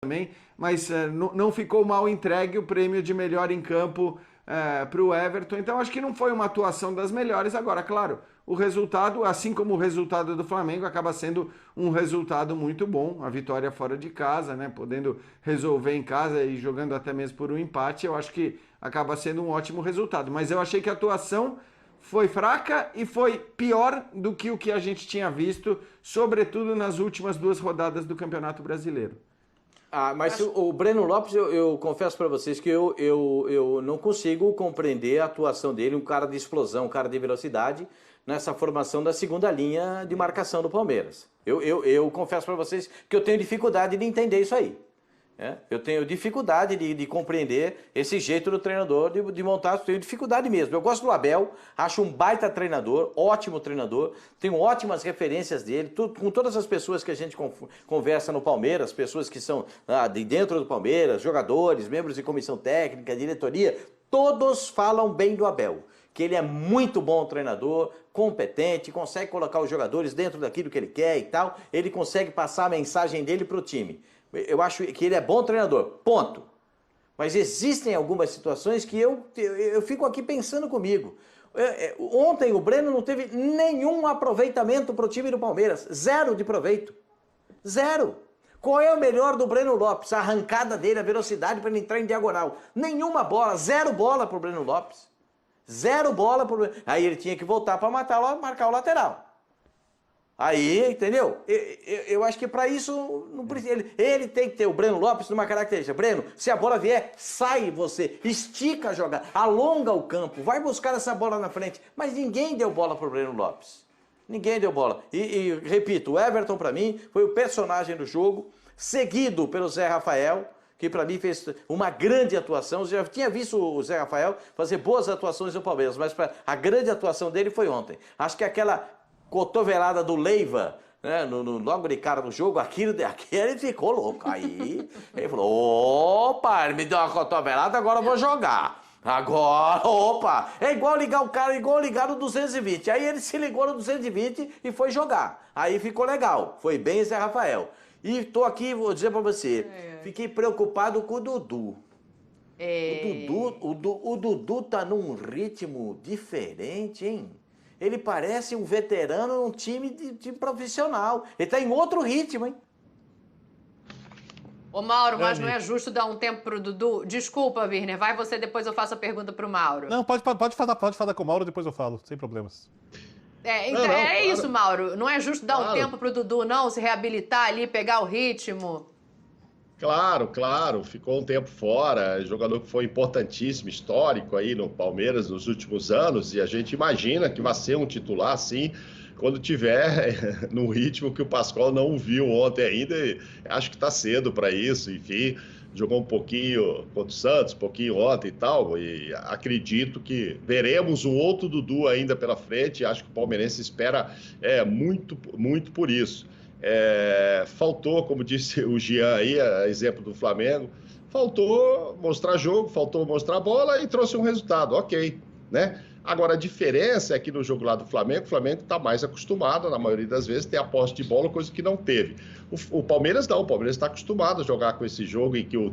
também, mas não ficou mal entregue o prêmio de melhor em campo para o Everton. Então acho que não foi uma atuação das melhores. Agora, claro, o resultado, assim como o resultado do Flamengo, acaba sendo um resultado muito bom. A vitória fora de casa, né? Podendo resolver em casa e jogando até mesmo por um empate, eu acho que acaba sendo um ótimo resultado. Mas eu achei que a atuação foi fraca e foi pior do que o que a gente tinha visto, sobretudo nas últimas 2 rodadas do Campeonato Brasileiro. Mas o Breno Lopes, eu confesso para vocês que eu não consigo compreender a atuação dele, um cara de explosão, um cara de velocidade, nessa formação da segunda linha de marcação do Palmeiras. Eu confesso para vocês que eu tenho dificuldade de entender isso aí. Eu tenho dificuldade de compreender esse jeito do treinador de montar, eu tenho dificuldade mesmo. Eu gosto do Abel, acho um baita treinador, ótimo treinador, tenho ótimas referências dele, com todas as pessoas que a gente conversa no Palmeiras, pessoas que são de dentro do Palmeiras, jogadores, membros de comissão técnica, diretoria, todos falam bem do Abel, que ele é muito bom treinador, competente, consegue colocar os jogadores dentro daquilo que ele quer e tal, ele consegue passar a mensagem dele para o time. Eu acho que ele é bom treinador, ponto. Mas existem algumas situações que eu fico aqui pensando comigo. Ontem o Breno não teve nenhum aproveitamento para o time do Palmeiras. Zero de proveito. Zero. Qual é o melhor do Breno Lopes? A arrancada dele, a velocidade para ele entrar em diagonal. Nenhuma bola, zero bola para o Breno Lopes. Zero bola para o Breno. Aí ele tinha que voltar para marcar o lateral. Aí, entendeu? Eu acho que para isso, não precisa, ele tem que ter o Breno Lopes numa característica. Breno, se a bola vier, sai você, estica a jogada, alonga o campo, vai buscar essa bola na frente. Mas ninguém deu bola para o Breno Lopes. Ninguém deu bola. E repito, o Everton para mim foi o personagem do jogo, seguido pelo Zé Rafael, que para mim fez uma grande atuação. Eu já tinha visto o Zé Rafael fazer boas atuações no Palmeiras, mas a grande atuação dele foi ontem. Acho que aquela cotovelada do Leiva, né, logo de cara no jogo, aquele ele ficou louco. Aí ele falou, opa, ele me deu uma cotovelada, agora eu vou jogar. Agora, opa, é igual ligar o cara, igual ligar no 220. Aí ele se ligou no 220 e foi jogar. Aí ficou legal, foi bem Zé Rafael. E tô aqui, vou dizer pra você, fiquei preocupado com o Dudu. O Dudu tá num ritmo diferente, hein? Ele parece um veterano num time de profissional. Ele tá em outro ritmo, hein? Ô, Mauro, mas não é justo dar um tempo pro Dudu? Desculpa, Virner, vai você, depois eu faço a pergunta pro Mauro. Não, pode falar com o Mauro, depois eu falo, sem problemas. Então, claro. Isso, Mauro. Não é justo dar um tempo pro Dudu, não? Se reabilitar ali, pegar o ritmo? Claro. Ficou um tempo fora. Jogador que foi importantíssimo, histórico aí no Palmeiras nos últimos anos. E a gente imagina que vai ser um titular, sim, quando tiver no ritmo que o Pascoal não viu ontem ainda. Acho que está cedo para isso, enfim. Jogou um pouquinho contra o Santos, um pouquinho ontem e tal, e acredito que veremos um outro Dudu ainda pela frente. Acho que o palmeirense espera muito por isso. Faltou, como disse o Jean aí, exemplo do Flamengo, faltou mostrar jogo, faltou mostrar bola e trouxe um resultado, ok, né? Agora, a diferença é que no jogo lá do Flamengo, o Flamengo está mais acostumado, na maioria das vezes, ter a posse de bola, coisa que não teve. O Palmeiras não, o Palmeiras está acostumado a jogar com esse jogo em que o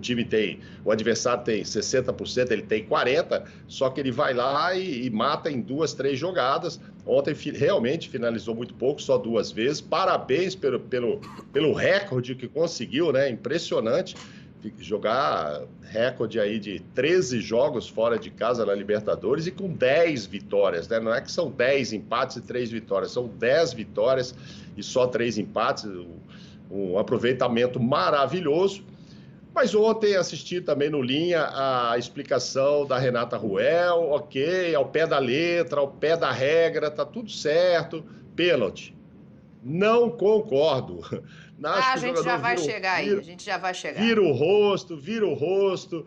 adversário tem 60%, ele tem 40%, só que ele vai lá e mata em 2, 3 jogadas. Ontem realmente finalizou muito pouco, só 2 vezes. Parabéns pelo recorde que conseguiu, né? Impressionante. Jogar recorde aí de 13 jogos fora de casa na Libertadores e com 10 vitórias, né? Não é que são 10 empates e 3 vitórias, são 10 vitórias e só 3 empates, um aproveitamento maravilhoso. Mas ontem assisti também no Linha a explicação da Renata Ruel, ok, ao pé da letra, ao pé da regra, tá tudo certo, pênalti. Não concordo. A gente já vai chegar aí, a gente já vai chegar. Vira o rosto,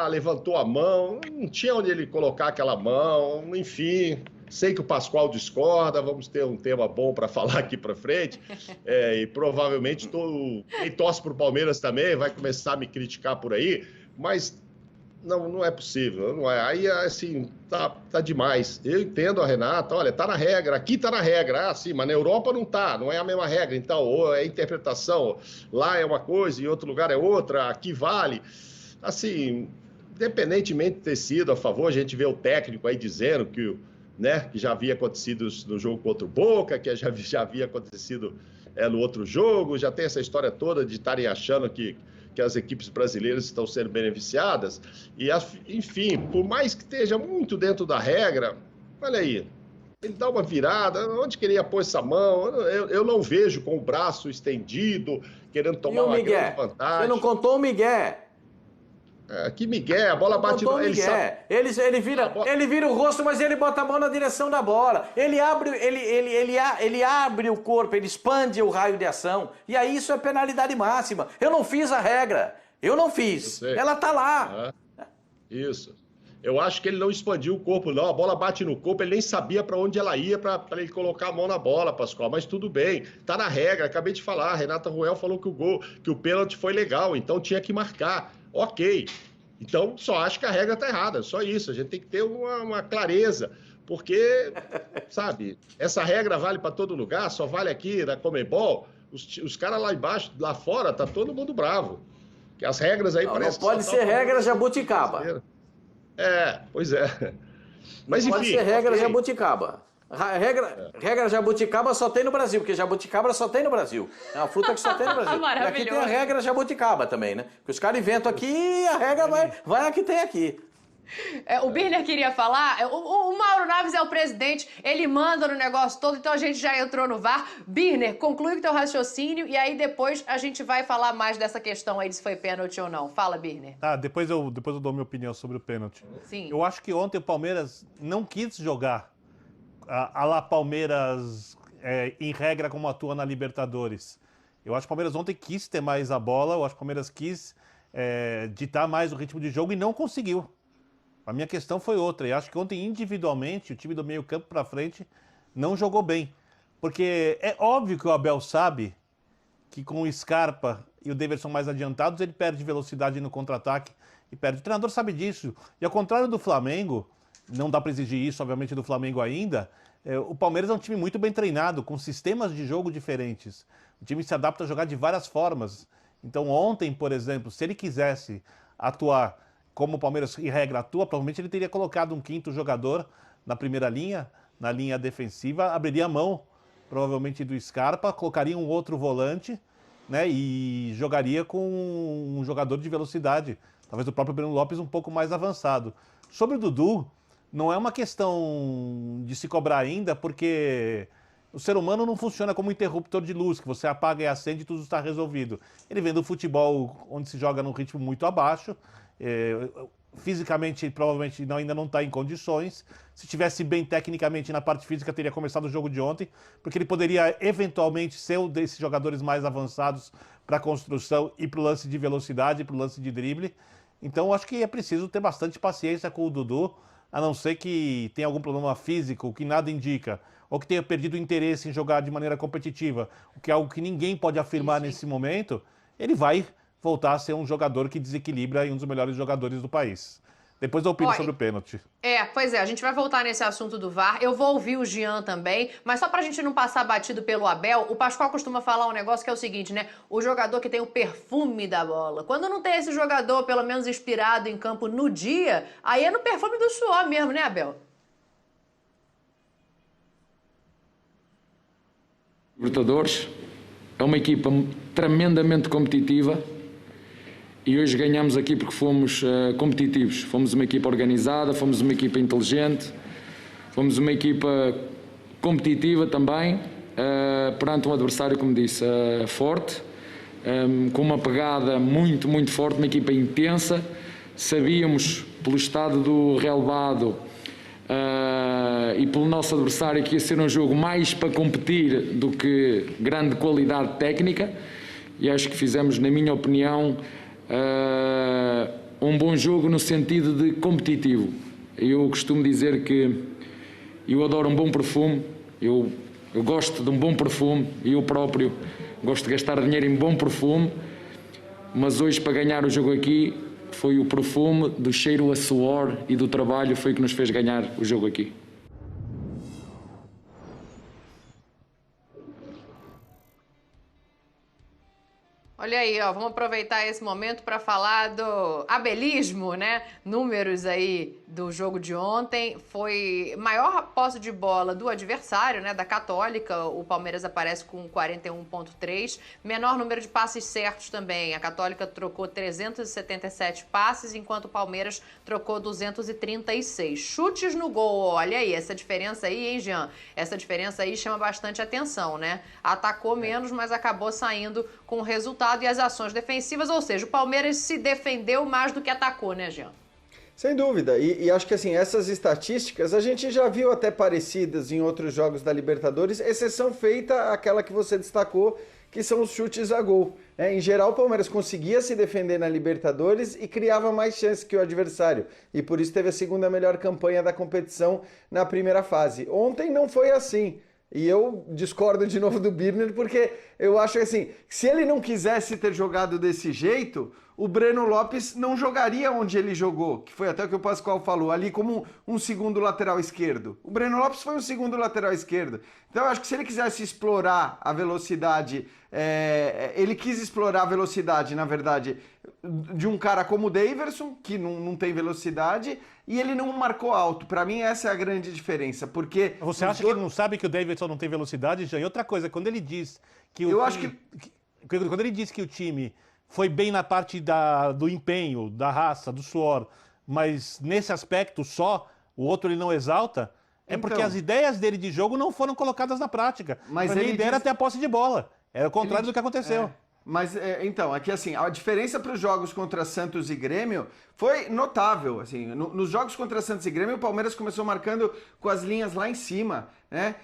levantou a mão, não tinha onde ele colocar aquela mão, enfim. Sei que o Pascoal discorda, vamos ter um tema bom para falar aqui para frente. E provavelmente quem torce para o Palmeiras também vai começar a me criticar por aí, mas Não é possível, não é. Aí, assim, tá demais. Eu entendo a Renata, olha, tá na regra, aqui tá na regra, sim, mas na Europa não tá, não é a mesma regra, então, ou é interpretação, lá é uma coisa, em outro lugar é outra, aqui vale. Assim, independentemente de ter sido a favor, a gente vê o técnico aí dizendo que, né, que já havia acontecido no jogo contra o Boca, que já havia acontecido no outro jogo, já tem essa história toda de estarem achando que as equipes brasileiras estão sendo beneficiadas. E, enfim, por mais que esteja muito dentro da regra, olha aí, ele dá uma virada, onde queria pôr essa mão? Eu não vejo com o braço estendido, querendo tomar uma grande vantagem. Você não contou o Miguel. Que Miguel, a bola bate no... Ele vira o rosto, mas ele bota a mão na direção da bola. Ele abre o corpo, ele expande o raio de ação. E aí isso é penalidade máxima. Eu não fiz a regra. Eu não fiz. Ela tá lá. Isso. Eu acho que ele não expandiu o corpo, não. A bola bate no corpo, ele nem sabia para onde ela ia para ele colocar a mão na bola, Pascoal. Mas tudo bem, tá na regra. Acabei de falar, a Renata Ruel falou que o pênalti foi legal, então tinha que marcar. Ok. Então, só acho que a regra tá errada, só isso. A gente tem que ter uma clareza, porque, sabe, essa regra vale para todo lugar, só vale aqui na Conmebol. Os caras lá embaixo, lá fora, tá todo mundo bravo. Que as regras aí parecem... Não pode ser regra jabuticaba. Pois é. Mas, enfim, pode ser regra jabuticaba. Regra jabuticaba só tem no Brasil, porque jabuticaba só tem no Brasil. É uma fruta que só tem no Brasil. E aqui tem a regra jabuticaba também, né? Porque os caras inventam aqui e a regra vai a que tem aqui. O Birner queria falar, o Mauro Naves é o presidente, ele manda no negócio todo, então a gente já entrou no VAR. Birner, conclui o teu raciocínio e aí depois a gente vai falar mais dessa questão aí de se foi pênalti ou não. Fala, Birner. Depois eu dou minha opinião sobre o pênalti. Sim. Eu acho que ontem o Palmeiras não quis jogar a lá Palmeiras em regra como atua na Libertadores. Eu acho que o Palmeiras ontem quis ter mais a bola, eu acho que o Palmeiras quis ditar mais o ritmo de jogo e não conseguiu. A minha questão foi outra, e acho que ontem individualmente o time do meio campo para frente não jogou bem. Porque é óbvio que o Abel sabe que com o Scarpa e o Daverson mais adiantados ele perde velocidade no contra-ataque e perde. O treinador sabe disso. E ao contrário do Flamengo, não dá para exigir isso, obviamente, do Flamengo ainda, o Palmeiras é um time muito bem treinado, com sistemas de jogo diferentes. O time se adapta a jogar de várias formas. Então ontem, por exemplo, se ele quisesse atuar como o Palmeiras, em regra, atua, provavelmente ele teria colocado um quinto jogador na primeira linha, na linha defensiva, abriria a mão, provavelmente, do Scarpa, colocaria um outro volante, né, e jogaria com um jogador de velocidade, talvez o próprio Breno Lopes um pouco mais avançado. Sobre o Dudu, não é uma questão de se cobrar ainda, porque o ser humano não funciona como um interruptor de luz, que você apaga e acende e tudo está resolvido. Ele vem do futebol onde se joga num ritmo muito abaixo, fisicamente provavelmente ainda não está em condições. Se estivesse bem tecnicamente na parte física, teria começado o jogo de ontem, porque ele poderia eventualmente ser um desses jogadores mais avançados para a construção e para o lance de velocidade, para o lance de drible. Então acho que é preciso ter bastante paciência com o Dudu, a não ser que tenha algum problema físico, que nada indica, ou que tenha perdido o interesse em jogar de maneira competitiva, o que é algo que ninguém pode afirmar nesse momento. Ele vai voltar a ser um jogador que desequilibra e um dos melhores jogadores do país. Depois eu opino sobre o pênalti. Pois é, a gente vai voltar nesse assunto do VAR. Eu vou ouvir o Jean também, mas só pra gente não passar batido pelo Abel, o Pascoal costuma falar um negócio que é o seguinte, né? O jogador que tem o perfume da bola. Quando não tem esse jogador, pelo menos inspirado em campo no dia, aí é no perfume do suor mesmo, né, Abel? Libertadores é uma equipa tremendamente competitiva. E hoje ganhamos aqui porque fomos competitivos, fomos uma equipa organizada, fomos uma equipa inteligente, fomos uma equipa competitiva também, perante um adversário, como disse, forte, com uma pegada muito, muito forte, uma equipa intensa. Sabíamos, pelo estado do relevado e pelo nosso adversário, que ia ser um jogo mais para competir do que grande qualidade técnica, e acho que fizemos, na minha opinião, um bom jogo no sentido de competitivo. Eu costumo dizer que eu adoro um bom perfume, eu gosto de um bom perfume, e eu próprio gosto de gastar dinheiro em bom perfume, mas hoje, para ganhar o jogo aqui, foi o perfume do cheiro a suor e do trabalho foi o que nos fez ganhar o jogo aqui. Olha aí, ó, vamos aproveitar esse momento para falar do abelismo, né? Números aí do jogo de ontem. Foi maior posse de bola do adversário, né? Da Católica. O Palmeiras aparece com 41,3. Menor número de passes certos também. A Católica trocou 377 passes, enquanto o Palmeiras trocou 236. Chutes no gol, olha aí, essa diferença aí, hein, Jean? Essa diferença aí chama bastante atenção, né? Atacou menos, mas acabou saindo com o resultado e as ações defensivas, ou seja, o Palmeiras se defendeu mais do que atacou, né, Jean? Sem dúvida, e acho que assim, essas estatísticas a gente já viu até parecidas em outros jogos da Libertadores, exceção feita aquela que você destacou, que são os chutes a gol. Em geral, o Palmeiras conseguia se defender na Libertadores e criava mais chances que o adversário, e por isso teve a segunda melhor campanha da competição na primeira fase. Ontem não foi assim. E eu discordo de novo do Birner, porque eu acho que assim, se ele não quisesse ter jogado desse jeito, o Breno Lopes não jogaria onde ele jogou, que foi até o que o Pascoal falou, ali como um segundo lateral esquerdo. O Breno Lopes foi um segundo lateral esquerdo. Então eu acho que se ele quisesse explorar a velocidade, ele quis explorar a velocidade, na verdade, de um cara como o Daverson, que não tem velocidade, e ele não marcou alto. Para mim essa é a grande diferença, porque... Você acha que ele não sabe que o Davidson não tem velocidade, Jean? E outra coisa, quando ele diz que quando ele diz que o time foi bem na parte do empenho, da raça, do suor, mas nesse aspecto só, o outro ele não exalta, porque as ideias dele de jogo não foram colocadas na prática. Mas ele ideia era ter a posse de bola. Era o contrário do que aconteceu. Mas, então, aqui assim, a diferença para os jogos contra Santos e Grêmio foi notável, assim, nos jogos contra Santos e Grêmio o Palmeiras começou marcando com as linhas lá em cima, né,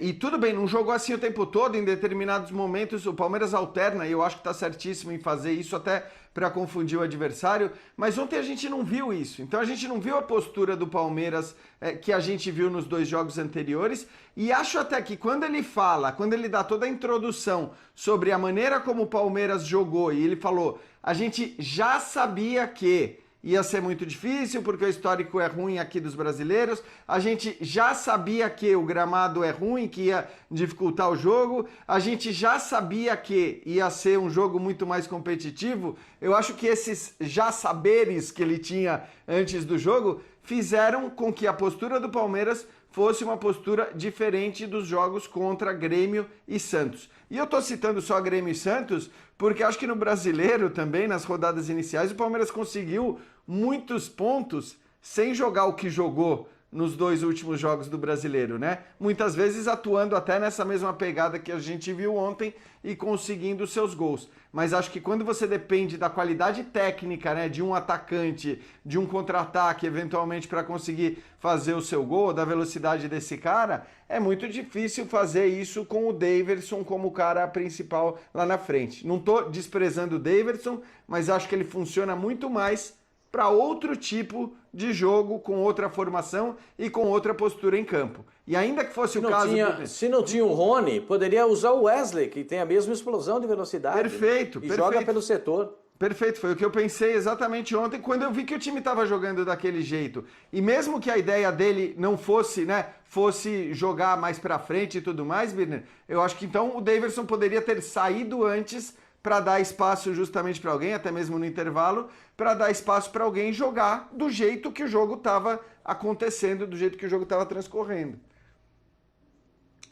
e tudo bem, não jogou assim o tempo todo, em determinados momentos o Palmeiras alterna, e eu acho que está certíssimo em fazer isso até para confundir o adversário, mas ontem a gente não viu isso, então a gente não viu a postura do Palmeiras que a gente viu nos dois jogos anteriores, e acho até que quando ele dá toda a introdução sobre a maneira como o Palmeiras jogou, e ele falou, a gente já sabia que ia ser muito difícil, porque o histórico é ruim aqui dos brasileiros, a gente já sabia que o gramado é ruim, que ia dificultar o jogo, a gente já sabia que ia ser um jogo muito mais competitivo. Eu acho que esses já saberes que ele tinha antes do jogo fizeram com que a postura do Palmeiras fosse uma postura diferente dos jogos contra Grêmio e Santos. E eu tô citando só Grêmio e Santos porque acho que no Brasileiro também, nas rodadas iniciais, o Palmeiras conseguiu muitos pontos sem jogar o que jogou nos dois últimos jogos do Brasileiro, né? Muitas vezes atuando até nessa mesma pegada que a gente viu ontem e conseguindo seus gols. Mas acho que quando você depende da qualidade técnica, né, de um atacante, de um contra-ataque, eventualmente para conseguir fazer o seu gol, da velocidade desse cara, é muito difícil fazer isso com o Daverson como o cara principal lá na frente. Não estou desprezando o Daverson, mas acho que ele funciona muito mais para outro tipo de jogo, com outra formação e com outra postura em campo. E ainda que fosse o caso... Se não tinha o Rony, poderia usar o Wesley, que tem a mesma explosão de velocidade. Perfeito, e joga pelo setor. Perfeito, foi o que eu pensei exatamente ontem, quando eu vi que o time estava jogando daquele jeito. E mesmo que a ideia dele não fosse, né, fosse jogar mais para frente e tudo mais, Birner, eu acho que então o Daverson poderia ter saído antes para dar espaço justamente para alguém, até mesmo no intervalo, para dar espaço para alguém jogar do jeito que o jogo estava acontecendo, do jeito que o jogo estava transcorrendo.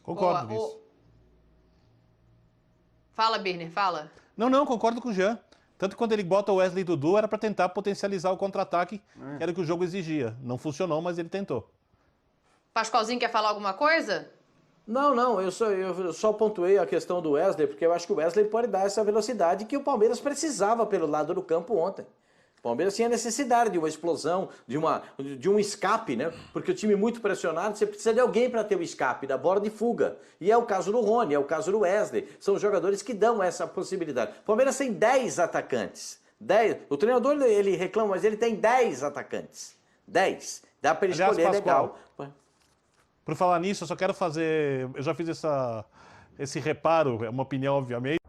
Concordo com isso. Fala, Birner, fala. Não, concordo com o Jean. Tanto que quando ele bota o Wesley e Dudu, era para tentar potencializar o contra-ataque, que era o que o jogo exigia. Não funcionou, mas ele tentou. Pascoalzinho quer falar alguma coisa? Não, eu só pontuei a questão do Wesley, porque eu acho que o Wesley pode dar essa velocidade que o Palmeiras precisava pelo lado do campo ontem. O Palmeiras tinha necessidade de uma explosão, de um escape, né? Porque o time muito pressionado, você precisa de alguém para ter o escape, da bola de fuga. E é o caso do Rony, é o caso do Wesley. São jogadores que dão essa possibilidade. O Palmeiras tem 10 atacantes. 10. O treinador, ele reclama, mas ele tem 10 atacantes. 10. Dá para ele escolher, legal. Por falar nisso, eu só quero fazer... Eu já fiz esse reparo, é uma opinião, obviamente.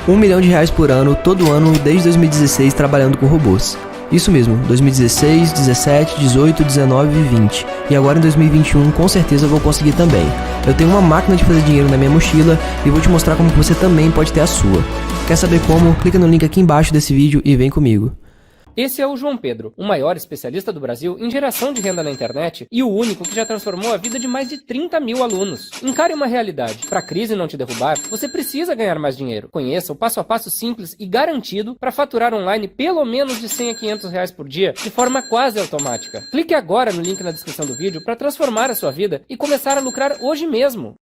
R$1 milhão por ano, todo ano, desde 2016, trabalhando com robôs. Isso mesmo, 2016, 17, 18, 19 e 20. E agora em 2021, com certeza eu vou conseguir também. Eu tenho uma máquina de fazer dinheiro na minha mochila e vou te mostrar como você também pode ter a sua. Quer saber como? Clica no link aqui embaixo desse vídeo e vem comigo. Esse é o João Pedro, o maior especialista do Brasil em geração de renda na internet e o único que já transformou a vida de mais de 30 mil alunos. Encare uma realidade. Para a crise não te derrubar, você precisa ganhar mais dinheiro. Conheça o passo a passo simples e garantido para faturar online pelo menos de 100 a 500 reais por dia, de forma quase automática. Clique agora no link na descrição do vídeo para transformar a sua vida e começar a lucrar hoje mesmo.